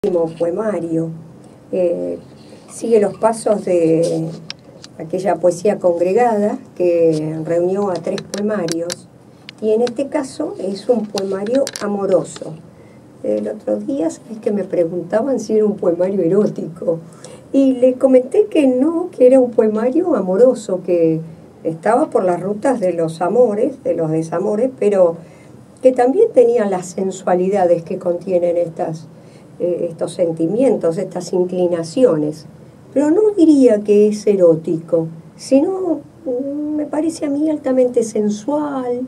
último poemario. Sigue los pasos de aquella poesía congregada que reunió a 3 poemarios, y en este caso es un poemario amoroso. El otro día es que me preguntaban si era un poemario erótico, y le comenté que no, que era un poemario amoroso, que estaba por las rutas de los amores, de los desamores, pero que también tenía las sensualidades que contienen estos sentimientos, estas inclinaciones. Pero no diría que es erótico, sino me parece a mí altamente sensual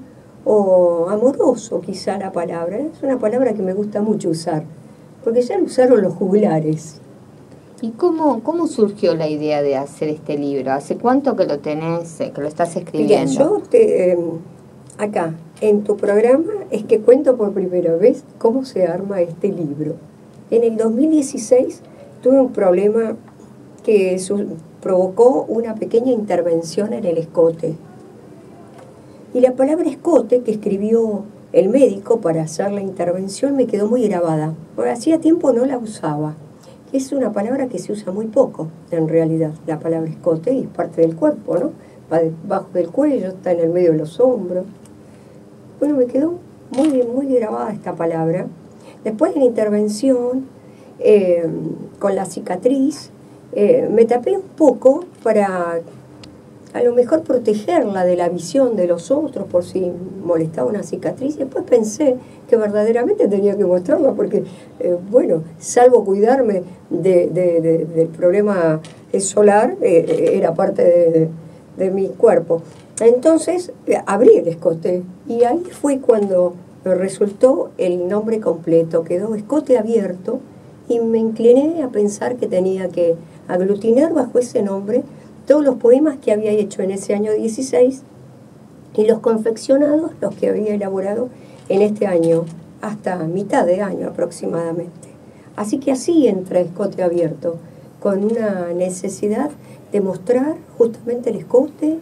o amoroso, quizá la palabra. Es una palabra que me gusta mucho usar, porque ya lo usaron los juglares. ¿Y cómo surgió la idea de hacer este libro? ¿Hace cuánto que lo tenés, que lo estás escribiendo? Mira, acá, en tu programa, es que cuento por primera vez cómo se arma este libro. En el 2016 tuve un problema que provocó una pequeña intervención en el escote. Y la palabra escote que escribió el médico para hacer la intervención me quedó muy grabada, porque hacía tiempo no la usaba. Es una palabra que se usa muy poco, en realidad, la palabra escote, y es parte del cuerpo, ¿no? Va debajo del cuello, está en el medio de los hombros. Bueno, me quedó muy grabada esta palabra. Después de la intervención, con la cicatriz, me tapé un poco para a lo mejor protegerla de la visión de los otros por si molestaba una cicatriz. Y después pensé que verdaderamente tenía que mostrarla porque, bueno, salvo cuidarme del problema solar, era parte de mi cuerpo. Entonces abrí el escote y ahí fue cuando me resultó el nombre completo. Quedó Escote Abierto y me incliné a pensar que tenía que aglutinar bajo ese nombre todos los poemas que había hecho en ese año 16 y los confeccionados, los que había elaborado en este año, hasta mitad de año aproximadamente. Así que así entra Escote Abierto, con una necesidad de mostrar justamente el escote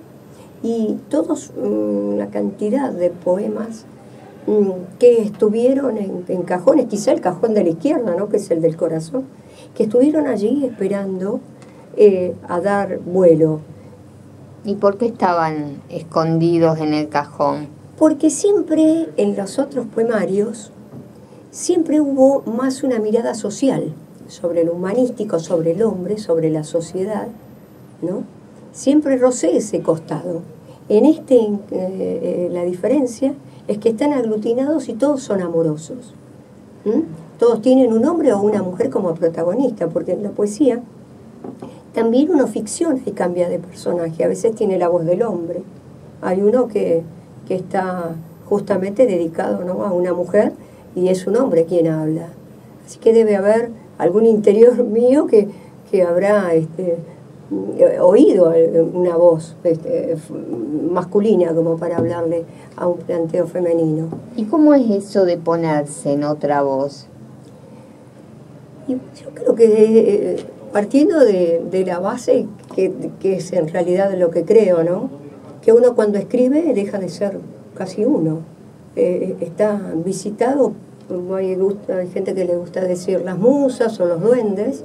y todos la cantidad de poemas que estuvieron en cajones, quizá el cajón de la izquierda, ¿no?, que es el del corazón, que estuvieron allí esperando a dar vuelo. ¿Y por qué estaban escondidos en el cajón? Porque siempre en los otros poemarios siempre hubo más una mirada social sobre lo humanístico, sobre el hombre, sobre la sociedad, ¿no? Siempre rocé ese costado. En la diferencia es que están aglutinados y todos son amorosos. Todos tienen un hombre o una mujer como protagonista, porque en la poesía también uno ficciona y cambia de personaje. A veces tiene la voz del hombre. Hay uno que está justamente dedicado, ¿no?, a una mujer y es un hombre quien habla. Así que debe haber algún interior mío que habrá oído una voz masculina como para hablarle a un planteo femenino. ¿Y cómo es eso de ponerse en otra voz? Y yo creo que partiendo de la base que es en realidad lo que creo, ¿no?, que uno cuando escribe deja de ser casi uno. Está visitado, hay gente que le gusta decir las musas o los duendes.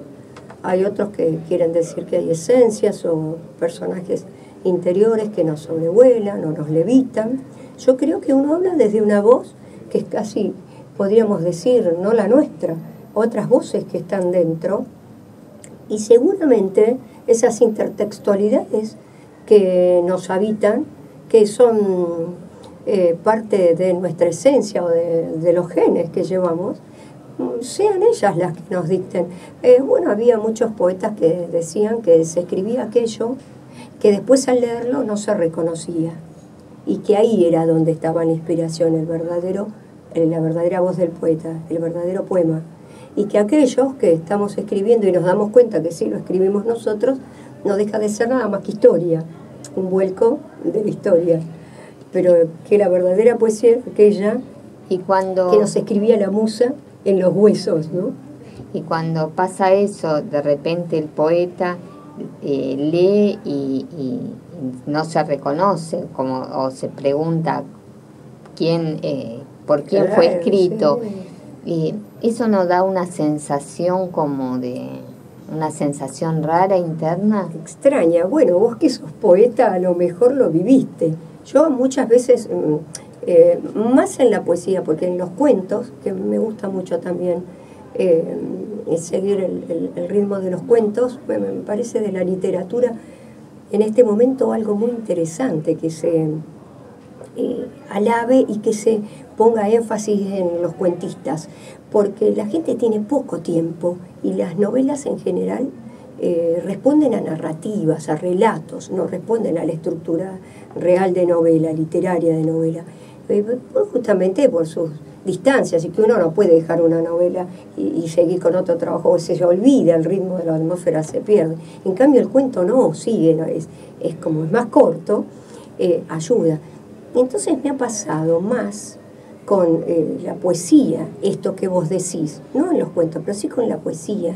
Hay otros que quieren decir que hay esencias o personajes interiores que nos sobrevuelan o nos levitan. Yo creo que uno habla desde una voz que es casi, podríamos decir, no la nuestra, otras voces que están dentro. Y seguramente esas intertextualidades que nos habitan, que son parte de nuestra esencia o de los genes que llevamos, sean ellas las que nos dicten. Bueno, había muchos poetas que decían que se escribía aquello que después al leerlo no se reconocía y que ahí era donde estaba la inspiración, la verdadera voz del poeta, el verdadero poema, y que aquellos que estamos escribiendo y nos damos cuenta que sí lo escribimos nosotros, no deja de ser nada más que historia, un vuelco de la historia, pero que la verdadera poesía es aquella que nos escribía la musa en los huesos, ¿no? Y cuando pasa eso, de repente el poeta lee y no se reconoce, o se pregunta por quién fue escrito. Sí. Y eso nos da una sensación como de... una sensación rara interna. Extraña. Bueno, vos que sos poeta a lo mejor lo viviste. Yo muchas veces, más en la poesía, porque en los cuentos, que me gusta mucho también seguir el ritmo de los cuentos, me parece de la literatura en este momento algo muy interesante, que se alabe y que se ponga énfasis en los cuentistas, porque la gente tiene poco tiempo y las novelas en general responden a narrativas, a relatos, no responden a la estructura real de novela, literaria de novela, justamente por sus distancias, y que uno no puede dejar una novela y seguir con otro trabajo, o se olvida, el ritmo de la atmósfera se pierde. En cambio el cuento no, sigue, ¿no? Es como es más corto, ayuda. Entonces me ha pasado más con la poesía, esto que vos decís, no en los cuentos, pero sí con la poesía,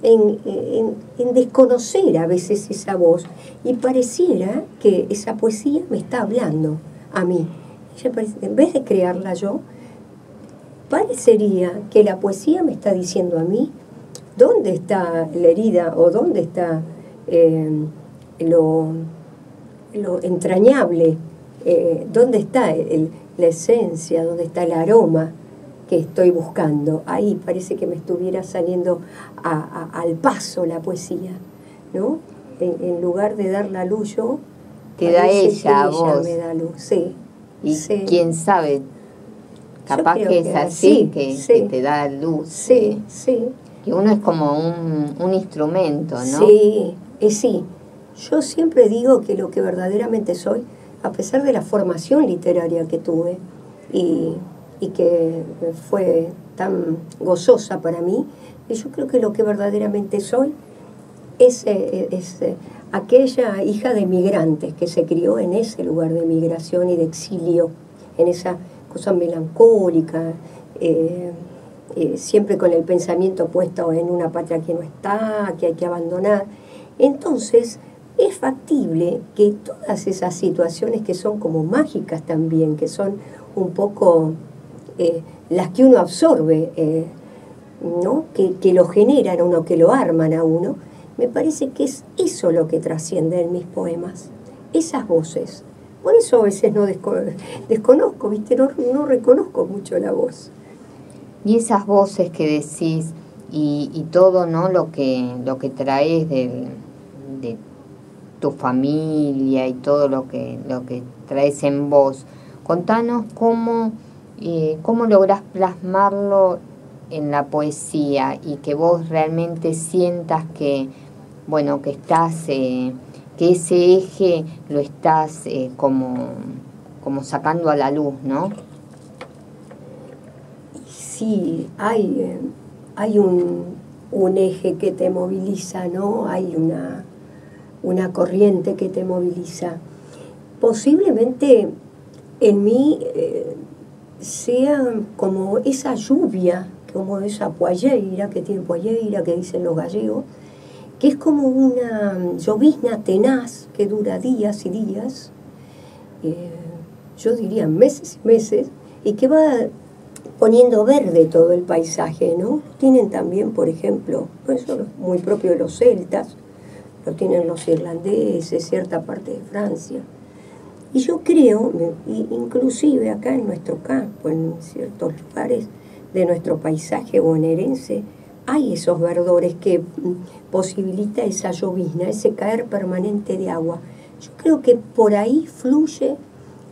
en desconocer a veces esa voz, y pareciera que esa poesía me está hablando a mí. En vez de crearla yo, parecería que la poesía me está diciendo a mí dónde está la herida o dónde está lo entrañable, dónde está la esencia, dónde está el aroma que estoy buscando. Ahí parece que me estuviera saliendo al paso la poesía, ¿no? En lugar de dar la luz yo, te da ella, vos. Me da luz, sí. Y sí. quién sabe, capaz que es así, que te da luz. Sí, sí. Y uno es como un instrumento, ¿no? Sí, sí. Yo siempre digo que lo que verdaderamente soy, a pesar de la formación literaria que tuve y que fue tan gozosa para mí, yo creo que lo que verdaderamente soy es aquella hija de migrantes que se crió en ese lugar de migración y de exilio, en esa cosa melancólica, siempre con el pensamiento puesto en una patria que no está, que hay que abandonar. Entonces, es factible que todas esas situaciones que son como mágicas también, que son un poco las que uno absorbe, ¿no? que lo generan a uno, que lo arman a uno, me parece que es eso lo que trasciende en mis poemas, esas voces. Por eso a veces no desconozco, ¿viste? No reconozco mucho la voz. Y esas voces que decís y todo, ¿no? Lo que traes de tu familia y todo lo que traes en vos. Contanos cómo lográs plasmarlo en la poesía y que vos realmente sientas que, bueno, que estás, que ese eje lo estás como sacando a la luz, ¿no? Sí, hay un eje que te moviliza, ¿no? Hay una corriente que te moviliza. Posiblemente en mí sea como esa lluvia, como esa poalleira que dicen los gallegos, que es como una llovizna tenaz que dura días y días, yo diría meses y meses, y que va poniendo verde todo el paisaje, ¿no? Tienen también, por ejemplo, eso es muy propio de los celtas, lo tienen los irlandeses, cierta parte de Francia. Y yo creo, inclusive acá en nuestro campo, en ciertos lugares de nuestro paisaje bonaerense, hay esos verdores que posibilita esa llovizna, ese caer permanente de agua. Yo creo que por ahí fluye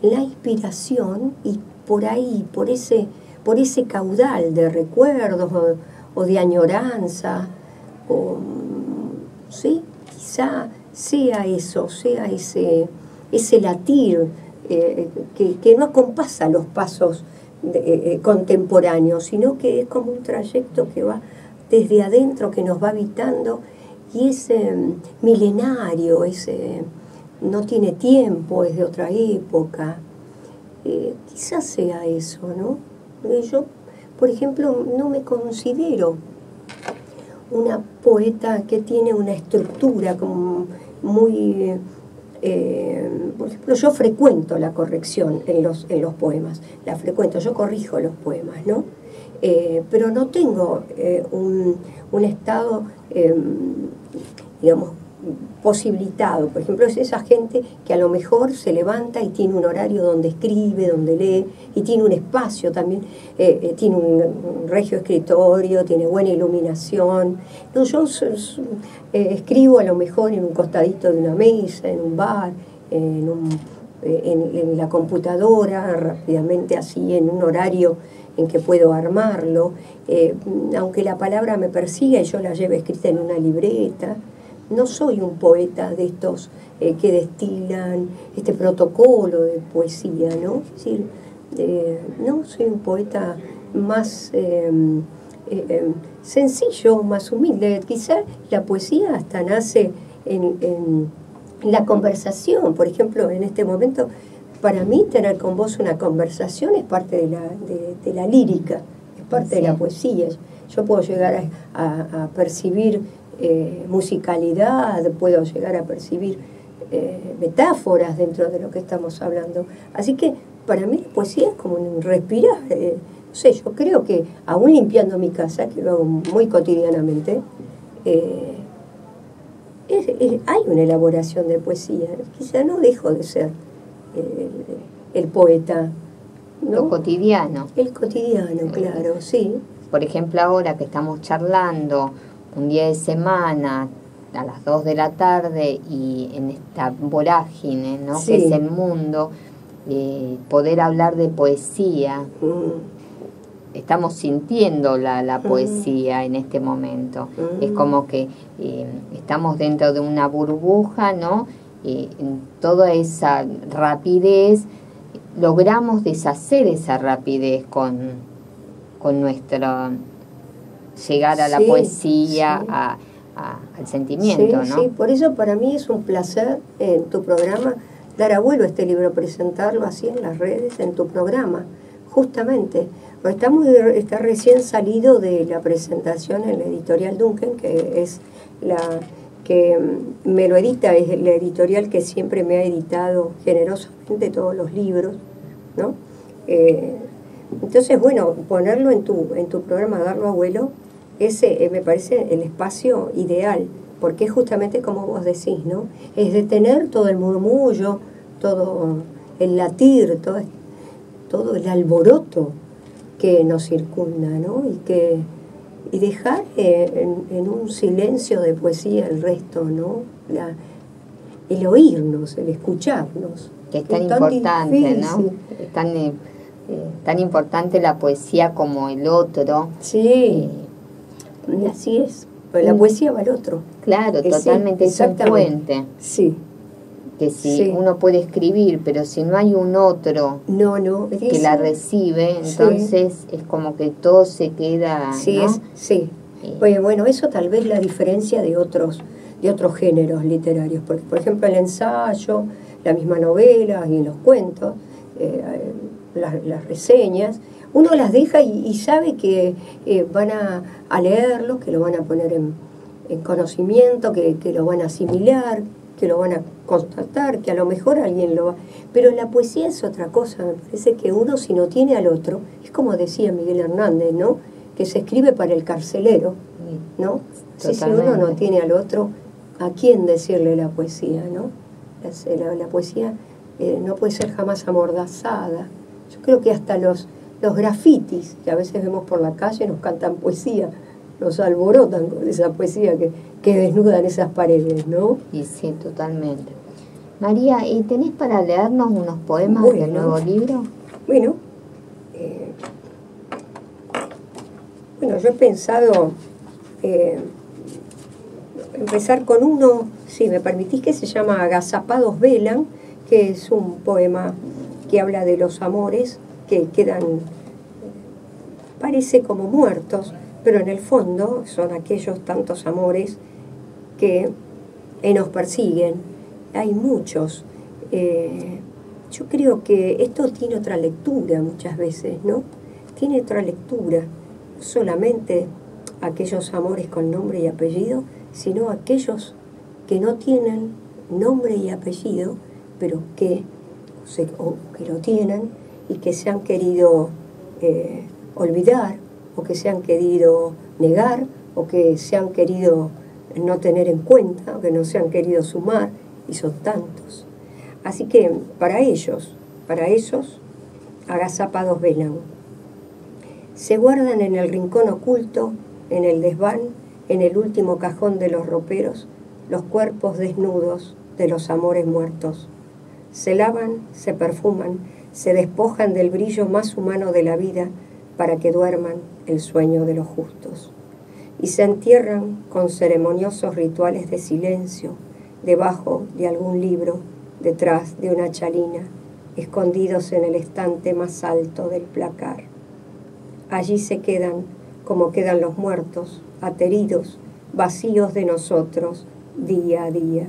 la inspiración y por ahí, por ese caudal de recuerdos o de añoranza, ¿sí? Quizá sea eso, sea ese latir que no acompasa los pasos contemporáneos, sino que es como un trayecto que va desde adentro, que nos va habitando, y es milenario, no tiene tiempo, es de otra época. Quizás sea eso, ¿no? Yo, por ejemplo, no me considero una poeta que tiene una estructura como muy... por ejemplo, yo frecuento la corrección en los poemas, la frecuento, yo corrijo los poemas, ¿no? pero no tengo un estado, digamos, posibilitado. Por ejemplo, es esa gente que a lo mejor se levanta y tiene un horario donde escribe, donde lee, y tiene un espacio también, tiene un regio escritorio, tiene buena iluminación. No, yo escribo a lo mejor en un costadito de una mesa, en un bar, en la computadora, rápidamente así, en un horario en que puedo armarlo, aunque la palabra me persiga y yo la lleve escrita en una libreta. No soy un poeta de estos que destilan este protocolo de poesía, ¿no? Es decir, no, soy un poeta más sencillo, más humilde. Quizá la poesía hasta nace en la conversación. Por ejemplo, en este momento, para mí tener con vos una conversación es parte de la lírica, es parte de la poesía. Yo puedo llegar a percibir musicalidad, puedo llegar a percibir metáforas dentro de lo que estamos hablando. Así que para mí la poesía es como un respirar. No sé, yo creo que aún limpiando mi casa, que lo hago muy cotidianamente, hay una elaboración de poesía. Quizá no dejo de ser el poeta, ¿no? Lo cotidiano. El cotidiano, claro, sí. Por ejemplo, ahora que estamos charlando un día de semana a las 2 de la tarde y en esta vorágine, ¿no? Sí. Que es el mundo, poder hablar de poesía, estamos sintiendo la poesía en este momento. Es como que estamos dentro de una burbuja, ¿no? En toda esa rapidez, logramos deshacer esa rapidez con nuestro llegar a la poesía, sí. Al sentimiento, sí, ¿no? Sí, por eso para mí es un placer en tu programa dar a vuelo este libro, presentarlo así en las redes, en tu programa, justamente. Está recién salido de la presentación en la editorial Duncan, que es la que me lo edita, es la editorial que siempre me ha editado generosamente todos los libros, ¿no? Entonces, bueno, ponerlo en tu programa, darlo a vuelo, ese me parece el espacio ideal, porque es justamente como vos decís, ¿no? Es detener todo el murmullo, todo el latir, todo el alboroto que nos circunda, ¿no? Y dejar en un silencio de poesía el resto, ¿no? El oírnos, el escucharnos. Que es tan importante, difícil, ¿no? Es tan importante la poesía como el otro. Sí, así es. Pero la poesía va al otro. Claro, totalmente, es un puente. Sí. Que si uno puede escribir, pero si no hay un otro que la recibe, entonces es como que todo se queda, ¿no? Pues bueno, eso tal vez la diferencia de otros géneros literarios. Porque, por ejemplo, el ensayo, la misma novela y los cuentos, las reseñas, uno las deja y sabe que van a leerlo, que lo van a poner en conocimiento, que lo van a asimilar, que lo van a constatar, que a lo mejor alguien lo va... Pero la poesía es otra cosa, me parece que uno si no tiene al otro, es como decía Miguel Hernández, ¿no? Que se escribe para el carcelero, ¿no? Si uno no tiene al otro, ¿a quién decirle la poesía, no? La poesía no puede ser jamás amordazada. Yo creo que hasta los grafitis que a veces vemos por la calle nos cantan poesía, nos alborotan con esa poesía que desnudan esas paredes, ¿no? Y sí, totalmente. María, ¿y tenés para leernos unos poemas del nuevo libro? Bueno, yo he pensado empezar con uno, si me permitís, que se llama Agazapados velan, que es un poema que habla de los amores que quedan, parece como muertos, pero en el fondo son aquellos tantos amores que nos persiguen. Hay muchos. Yo creo que esto tiene otra lectura muchas veces, ¿no? Tiene otra lectura, no solamente aquellos amores con nombre y apellido, sino aquellos que no tienen nombre y apellido, pero que lo tienen y que se han querido olvidar o que se han querido negar, o que se han querido no tener en cuenta, o que no se han querido sumar, y son tantos. Así que para esos, agazapados velan. Se guardan en el rincón oculto, en el desván, en el último cajón de los roperos, los cuerpos desnudos de los amores muertos. Se lavan, se perfuman, se despojan del brillo más humano de la vida para que duerman el sueño de los justos. Y se entierran con ceremoniosos rituales de silencio, debajo de algún libro, detrás de una chalina, escondidos en el estante más alto del placar. Allí se quedan como quedan los muertos, ateridos, vacíos de nosotros, día a día.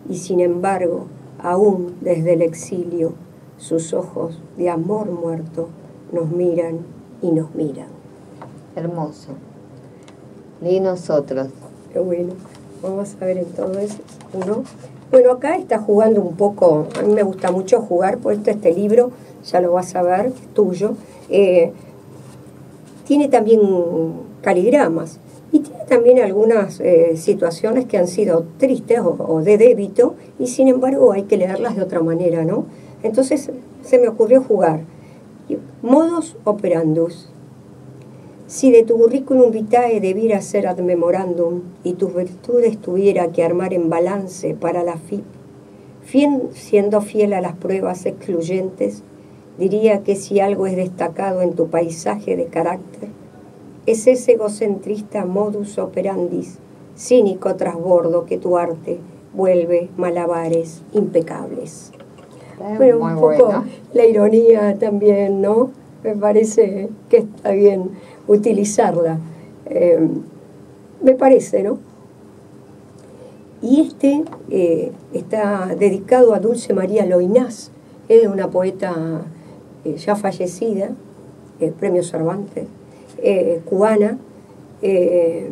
Y sin embargo, aún desde el exilio, sus ojos de amor muerto nos miran y nos miran. Hermoso. Lee nosotros. Qué bueno. Vamos a ver entonces uno. Bueno, acá está jugando un poco, a mí me gusta mucho jugar, por este libro, ya lo vas a ver, es tuyo. Tiene también caligramas y tiene también algunas situaciones que han sido tristes o de débito, y sin embargo hay que leerlas de otra manera, ¿no? Entonces se me ocurrió jugar. Modus operandus. Si de tu currículum vitae debiera ser ad memorandum y tus virtudes tuviera que armar en balance para la FIP, siendo fiel a las pruebas excluyentes, diría que si algo es destacado en tu paisaje de carácter, es ese egocentrista modus operandis, cínico trasbordo que tu arte vuelve malabares impecables. Bueno, un poco bueno. La ironía también, ¿no? Me parece que está bien utilizarla. Me parece, ¿no? Y está dedicado a Dulce María Loynaz, es una poeta ya fallecida, premio Cervantes, cubana, que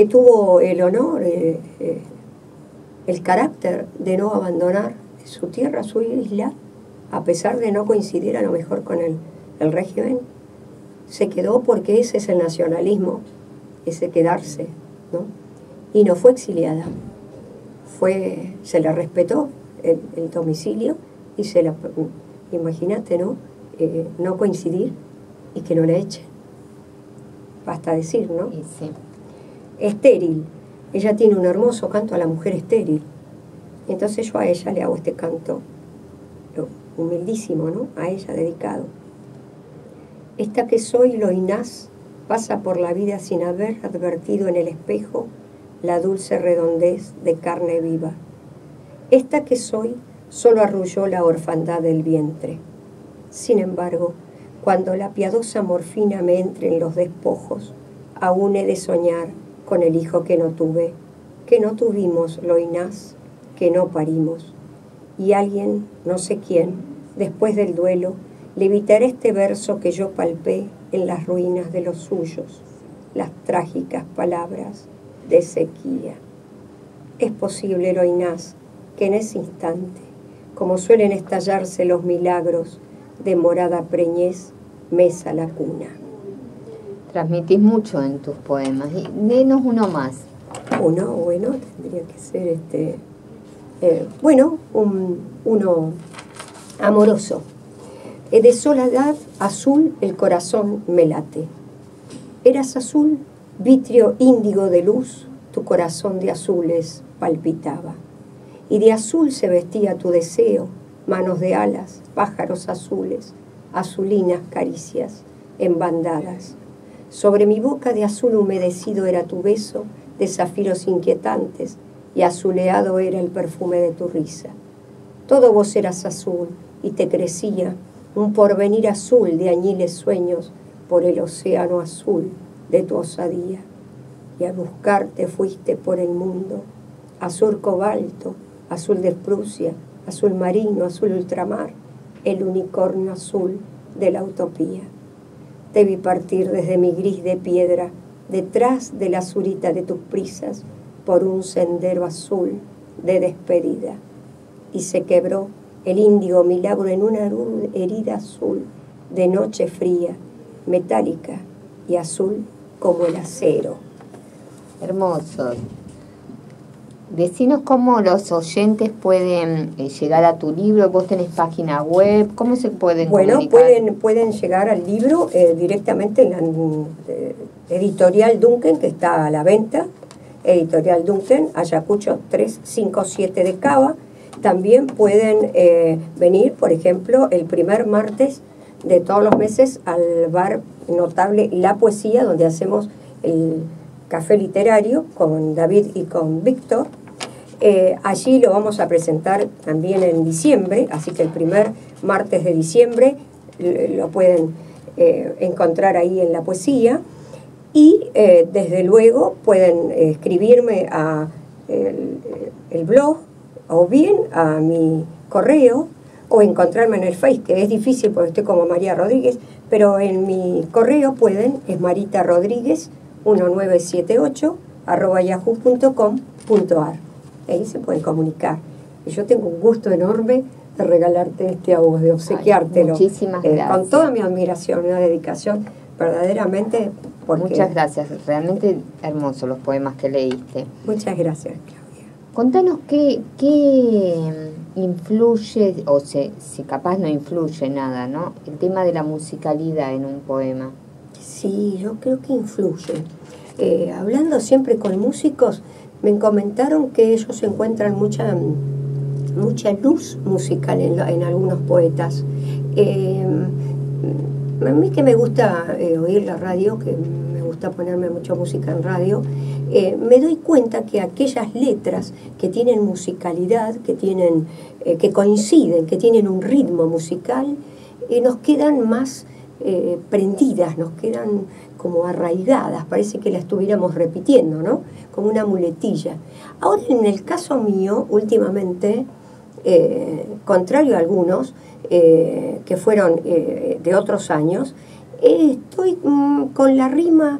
tuvo el honor, el carácter de no abandonar su tierra, su isla, a pesar de no coincidir a lo mejor con el régimen. Se quedó porque ese es el nacionalismo, ese quedarse, ¿no? Y no fue exiliada, se le respetó el domicilio y imagínate, ¿no? No coincidir y que no la echen. Basta decir, ¿no? Sí. Estéril. Ella tiene un hermoso canto a la mujer estéril. Entonces yo a ella le hago este canto humildísimo, ¿no? A ella dedicado. Esta que soy, Loynaz, pasa por la vida sin haber advertido en el espejo la dulce redondez de carne viva. Esta que soy solo arrulló la orfandad del vientre. Sin embargo, cuando la piadosa morfina me entre en los despojos, aún he de soñar con el hijo que no tuve, que no tuvimos, Loynaz, que no parimos. Y alguien, no sé quién, después del duelo, le evitará este verso que yo palpé en las ruinas de los suyos, las trágicas palabras de sequía. Es posible, Loynaz, que en ese instante, como suelen estallarse los milagros de morada preñez, mesa la cuna. Transmitís mucho en tus poemas. Denos uno más. Uno, bueno, tendría que ser uno amoroso. De soledad azul el corazón me late. Eras azul, vitrio índigo de luz, tu corazón de azules palpitaba. Y de azul se vestía tu deseo, manos de alas, pájaros azules, azulinas caricias, en bandadas. Sobre mi boca de azul humedecido era tu beso, de zafiros inquietantes, y azuleado era el perfume de tu risa. Todo vos eras azul, y te crecía un porvenir azul de añiles sueños por el océano azul de tu osadía. Y a buscarte fuiste por el mundo, azul cobalto, azul de Prusia, azul marino, azul ultramar, el unicornio azul de la utopía. Te vi partir desde mi gris de piedra, detrás de la azurita de tus prisas, por un sendero azul de despedida. Y se quebró el índigo milagro en una herida azul de noche fría, metálica, y azul como el acero. Hermoso. Decinos cómo los oyentes pueden llegar a tu libro. ¿Vos tenés página web? ¿Cómo se pueden comunicar? Pueden llegar al libro directamente en la Editorial Duncan, que está a la venta. Editorial Duncan, Ayacucho 357 de Cava. También pueden venir, por ejemplo, el primer martes de todos los meses al bar notable La Poesía, donde hacemos el café literario con David y con Víctor. Allí lo vamos a presentar también en diciembre, así que el primer martes de diciembre lo pueden encontrar ahí en La Poesía. Y desde luego pueden escribirme a el blog o bien a mi correo o encontrarme en el Face, que es difícil porque estoy como María Rodríguez, pero en mi correo pueden, es maritarodríguez1978@yahoo.com.ar. Ahí se pueden comunicar. Y yo tengo un gusto enorme de regalarte a vos, de obsequiártelo. Muchísimas gracias. Con toda mi admiración, una dedicación verdaderamente. Muchas gracias, realmente hermosos los poemas que leíste. Muchas gracias, Claudia. Contanos qué influye, o si capaz no influye nada, ¿no? El tema de la musicalidad en un poema. Sí, yo creo que influye. Hablando siempre con músicos, me comentaron que ellos encuentran mucha luz musical en algunos poetas. A mí que me gusta oír la radio, que me gusta ponerme mucha música en radio, me doy cuenta que aquellas letras que tienen musicalidad, que coinciden, que tienen un ritmo musical, nos quedan más prendidas, nos quedan como arraigadas, parece que la estuviéramos repitiendo, ¿no? Como una muletilla. Ahora, en el caso mío, últimamente, contrario a algunos que fueron de otros años, estoy con la rima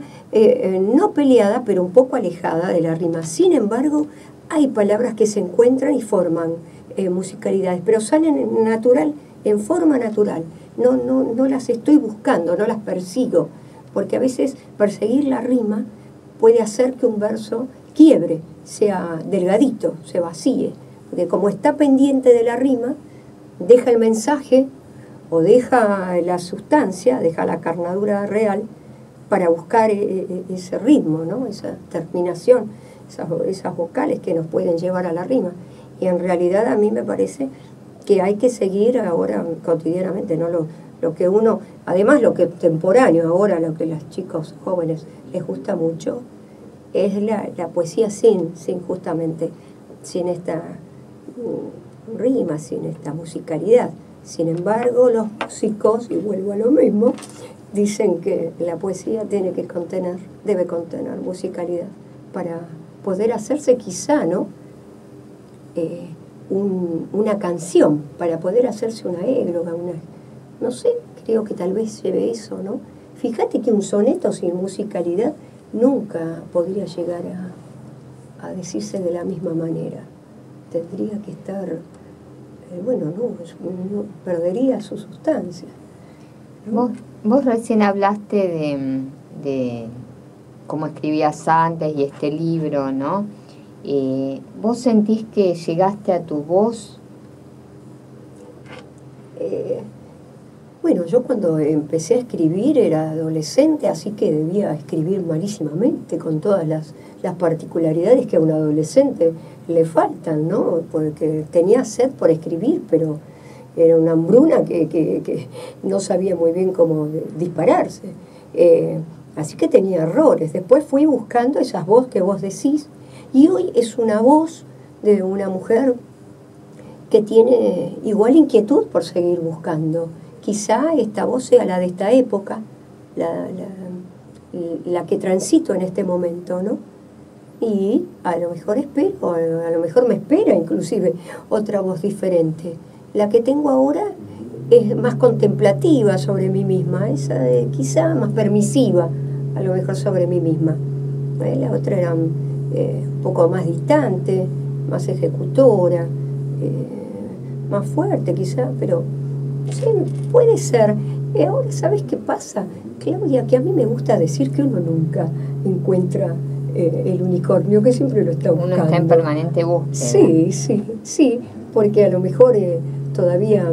no peleada, pero un poco alejada de la rima. Sin embargo, hay palabras que se encuentran y forman musicalidades, pero salen en forma natural. No las estoy buscando, no las persigo, porque a veces perseguir la rima puede hacer que un verso quiebre, sea delgadito, se vacíe, porque como está pendiente de la rima, deja el mensaje o deja la sustancia, deja la carnadura real para buscar ese ritmo, ¿no? Esa terminación, esas vocales que nos pueden llevar a la rima. Y en realidad a mí me parece que hay que seguir ahora cotidianamente, ¿no? Lo que uno, además lo que es temporáneo ahora, lo que a los chicos jóvenes les gusta mucho, es la poesía sin esta rima, sin esta musicalidad. Sin embargo, los músicos, y vuelvo a lo mismo, dicen que la poesía debe contener musicalidad para poder hacerse quizá, ¿no? Una canción, para poder hacerse una égloga, no sé, creo que tal vez lleve eso, ¿no? Fíjate que un soneto sin musicalidad nunca podría llegar a decirse de la misma manera. Tendría que estar, no perdería su sustancia, ¿no? Vos recién hablaste de cómo escribías antes y este libro, ¿no? ¿Vos sentís que llegaste a tu voz? Yo cuando empecé a escribir era adolescente, así que debía escribir malísimamente, con todas las particularidades que a un adolescente le faltan, ¿no? Porque tenía sed por escribir, pero era una hambruna que no sabía muy bien cómo dispararse. Así que tenía errores. Después fui buscando esas voces que vos decís, y hoy es una voz de una mujer que tiene igual inquietud por seguir buscando. Quizá esta voz sea la de esta época, la que transito en este momento, ¿no? Y a lo mejor espero, a lo mejor me espera inclusive otra voz diferente. La que tengo ahora es más contemplativa sobre mí misma, esa quizá más permisiva, a lo mejor sobre mí misma. La otra era un poco más distante, más ejecutora, más fuerte quizá, pero sí, puede ser Ahora, ¿sabes qué pasa, Claudia? Que a mí me gusta decir que uno nunca encuentra el unicornio, que siempre lo está buscando. Uno está en permanente búsqueda. Sí, sí, sí, porque a lo mejor todavía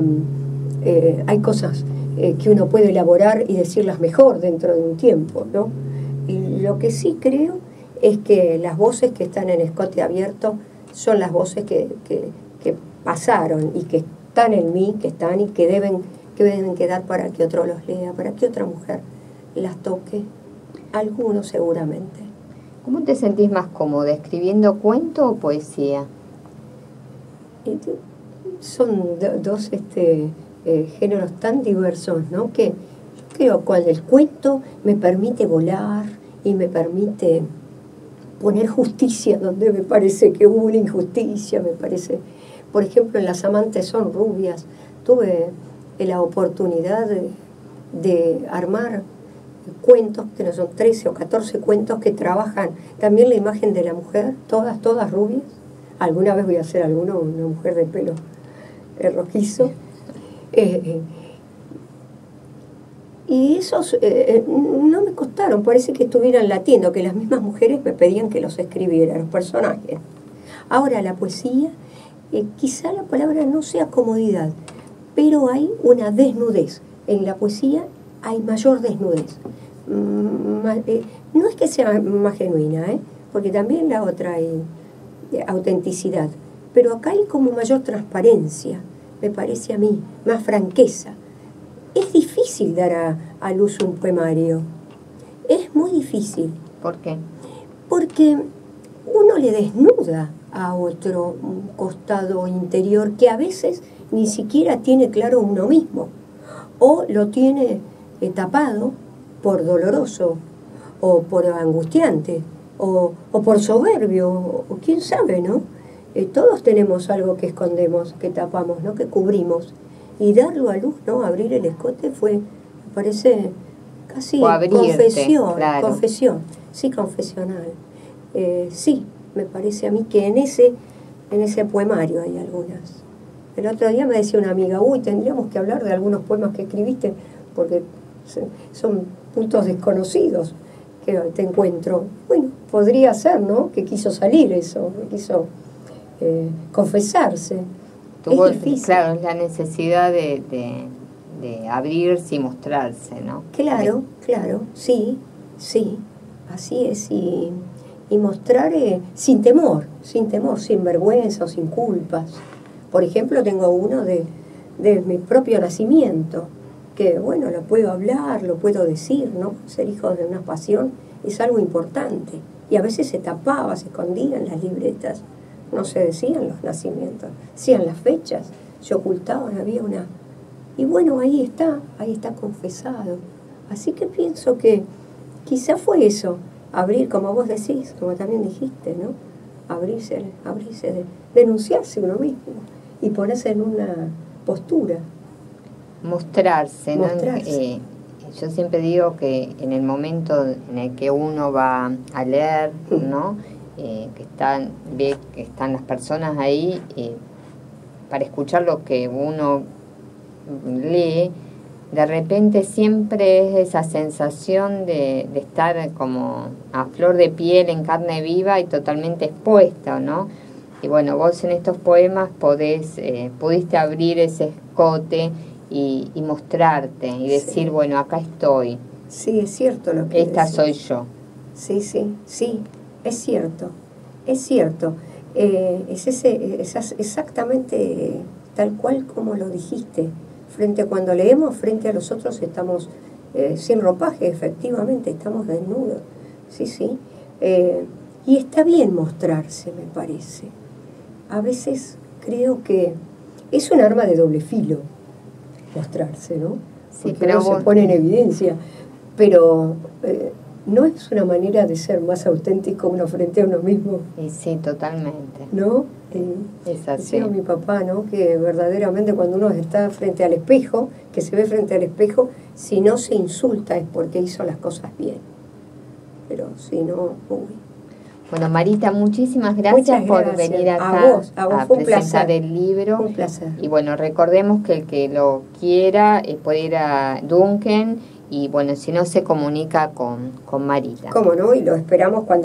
hay cosas que uno puede elaborar y decirlas mejor dentro de un tiempo, ¿no? Y lo que sí creo es que las voces que están en Escote Abierto son las voces que pasaron y que están en mí, que están y que deben quedar para que otro los lea, para que otra mujer las toque, algunos seguramente. ¿Cómo te sentís más cómoda, escribiendo cuento o poesía? Son dos géneros tan diversos, ¿no? Que creo que el cuento me permite volar y me permite poner justicia donde me parece que hubo una injusticia, me parece. Por ejemplo, en Las amantes son rubias, tuve la oportunidad de armar cuentos, que no son 13 o 14 cuentos que trabajan también la imagen de la mujer, todas rubias. Alguna vez voy a hacer una mujer de pelo rojizo. Y esos no me costaron, parece que estuvieran latiendo, que las mismas mujeres me pedían que los escribiera, los personajes. Ahora, la poesía, quizá la palabra no sea comodidad, pero hay una desnudez. En la poesía hay mayor desnudez. No es que sea más genuina, porque también la otra hay autenticidad, pero acá hay como mayor transparencia, me parece a mí, más franqueza. Es difícil dar a luz un poemario, es muy difícil. ¿Por qué? Porque uno le desnuda a otro un costado interior que a veces ni siquiera tiene claro uno mismo, o lo tiene tapado por doloroso, o por angustiante, o por soberbio, o quién sabe, ¿no? Todos tenemos algo que escondemos, que tapamos, ¿no? Que cubrimos. Y darlo a luz, ¿no? Abrir el escote fue, me parece, casi confesión, claro. Confesión, sí, confesional. Sí, me parece a mí que en ese poemario hay algunas. El otro día me decía una amiga, tendríamos que hablar de algunos poemas que escribiste, porque son puntos desconocidos que te encuentro. Bueno, podría ser, ¿no? Que quiso salir eso, que quiso confesarse. Tuvo, es difícil. Claro, es la necesidad de abrirse y mostrarse, ¿no? Claro, sí, así es. Y mostrar sin temor, sin vergüenza o sin culpas. Por ejemplo, tengo uno de mi propio nacimiento, que bueno, lo puedo hablar, lo puedo decir, ¿no? Ser hijo de una pasión es algo importante. Y a veces se tapaba, se escondía en las libretas, no se decían los nacimientos, decían las fechas, se ocultaban, había una... Y bueno, ahí está confesado. Así que pienso que quizá fue eso, abrir, como vos decís, como también dijiste, ¿no? Abrirse, denunciarse uno mismo y ponerse en una postura. Mostrarse, ¿no? Yo siempre digo que en el momento en el que uno va a leer, ¿no? Ve que están las personas ahí para escuchar lo que uno lee, de repente siempre es esa sensación de estar como a flor de piel, en carne viva y totalmente expuesta, ¿no? Y bueno, vos en estos poemas pudiste abrir ese escote y mostrarte y decir, bueno, acá estoy. Sí, es cierto lo que Esta decís. soy yo. Sí, es cierto. Es exactamente tal cual como lo dijiste. Cuando leemos, frente a los otros estamos sin ropaje, efectivamente, estamos desnudos. Sí. Y está bien mostrarse, me parece. A veces creo que es un arma de doble filo mostrarse, ¿no? Sí, porque uno se pone en evidencia, pero no es una manera de ser más auténtico uno frente a uno mismo. Sí, totalmente. ¿No? Es así. Decía mi papá, ¿no? Que verdaderamente cuando uno está frente al espejo, que se ve frente al espejo, si no se insulta es porque hizo las cosas bien. Pero si no, uy. Bueno, Marita, muchísimas gracias, Muchas por gracias. venir acá A vos a fue un presentar placer. el libro. Un placer. Y bueno, recordemos que el que lo quiera puede ir a Duncan y bueno, si no se comunica con Marita. ¿Cómo no? Y lo esperamos cuando